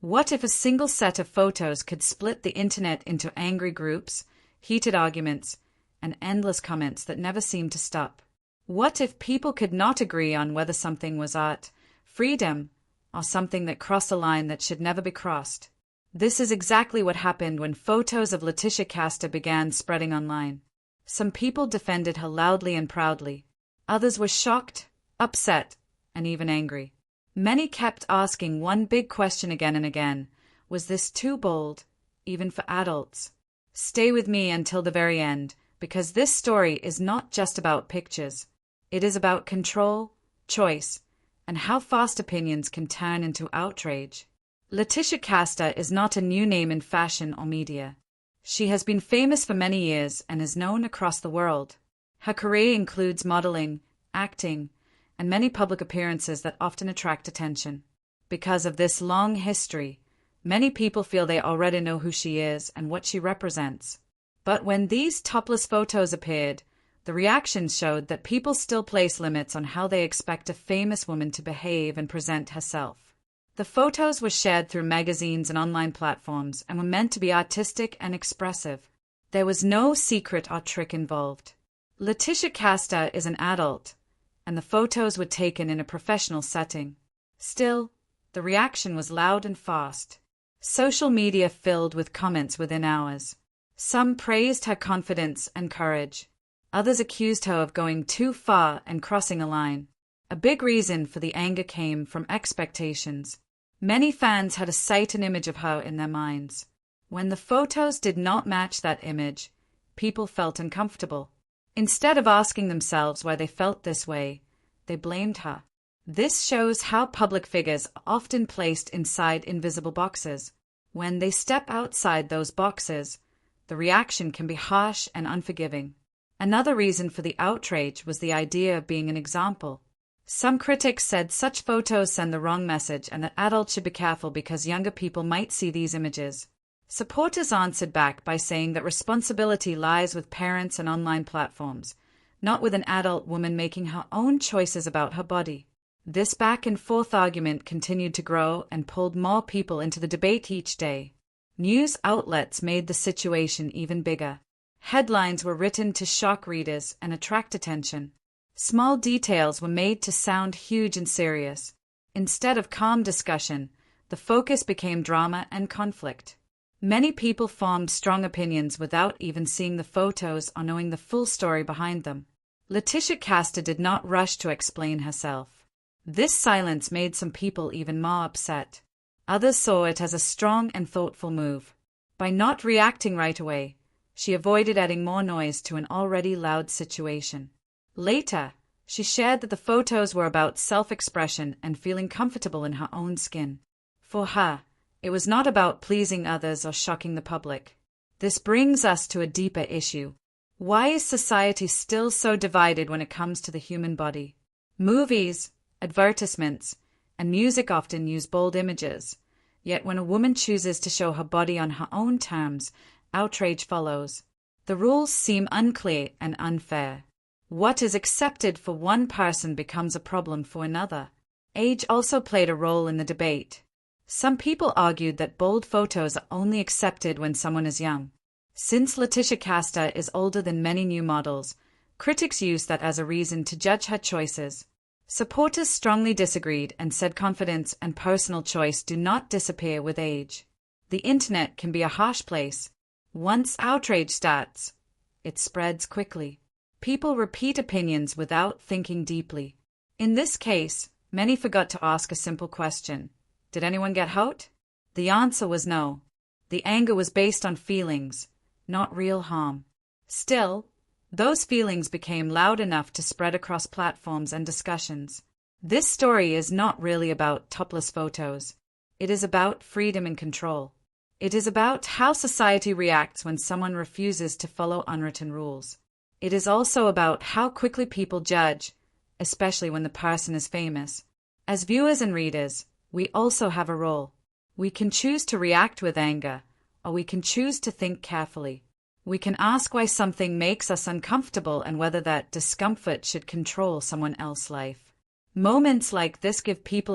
What if a single set of photos could split the internet into angry groups, heated arguments, and endless comments that never seemed to stop? What if people could not agree on whether something was art, freedom, or something that crossed a line that should never be crossed? This is exactly what happened when photos of Letitia Casta began spreading online. Some people defended her loudly and proudly. Others were shocked, upset, and even angry. Many kept asking one big question again and again: was this too bold, even for adults? Stay with me until the very end, because this story is not just about pictures. It is about control, choice, and how fast opinions can turn into outrage. Letitia Casta is not a new name in fashion or media. She has been famous for many years and is known across the world. Her career includes modeling, acting, and many public appearances that often attract attention. Because of this long history, many people feel they already know who she is and what she represents. But when these topless photos appeared, the reactions showed that people still place limits on how they expect a famous woman to behave and present herself. The photos were shared through magazines and online platforms and were meant to be artistic and expressive. There was no secret or trick involved. Letitia Casta is an adult, and the photos were taken in a professional setting. Still, the reaction was loud and fast. Social media filled with comments within hours. Some praised her confidence and courage. Others accused her of going too far and crossing a line. A big reason for the anger came from expectations. Many fans had a sight and image of her in their minds. When the photos did not match that image, people felt uncomfortable. Instead of asking themselves why they felt this way, they blamed her. This shows how public figures are often placed inside invisible boxes. When they step outside those boxes, the reaction can be harsh and unforgiving. Another reason for the outrage was the idea of being an example. Some critics said such photos send the wrong message and that adults should be careful because younger people might see these images. Supporters answered back by saying that responsibility lies with parents and online platforms, not with an adult woman making her own choices about her body. This back-and-forth argument continued to grow and pulled more people into the debate each day. News outlets made the situation even bigger. Headlines were written to shock readers and attract attention. Small details were made to sound huge and serious. Instead of calm discussion, the focus became drama and conflict. Many people formed strong opinions without even seeing the photos or knowing the full story behind them. Letitia Casta did not rush to explain herself. This silence made some people even more upset. Others saw it as a strong and thoughtful move. By not reacting right away, she avoided adding more noise to an already loud situation. Later, she shared that the photos were about self-expression and feeling comfortable in her own skin. For her, it was not about pleasing others or shocking the public. This brings us to a deeper issue. Why is society still so divided when it comes to the human body? Movies, advertisements, and music often use bold images. Yet when a woman chooses to show her body on her own terms, outrage follows. The rules seem unclear and unfair. What is accepted for one person becomes a problem for another. Age also played a role in the debate. Some people argued that bold photos are only accepted when someone is young. Since Letitia Casta is older than many new models, critics used that as a reason to judge her choices. Supporters strongly disagreed and said confidence and personal choice do not disappear with age. The internet can be a harsh place. Once outrage starts, it spreads quickly. People repeat opinions without thinking deeply. In this case, many forgot to ask a simple question. Did anyone get hurt? The answer was no. The anger was based on feelings, not real harm. Still, those feelings became loud enough to spread across platforms and discussions. This story is not really about topless photos. It is about freedom and control. It is about how society reacts when someone refuses to follow unwritten rules. It is also about how quickly people judge, especially when the person is famous. As viewers and readers, we also have a role. We can choose to react with anger, or we can choose to think carefully. We can ask why something makes us uncomfortable and whether that discomfort should control someone else's life. Moments like this give people a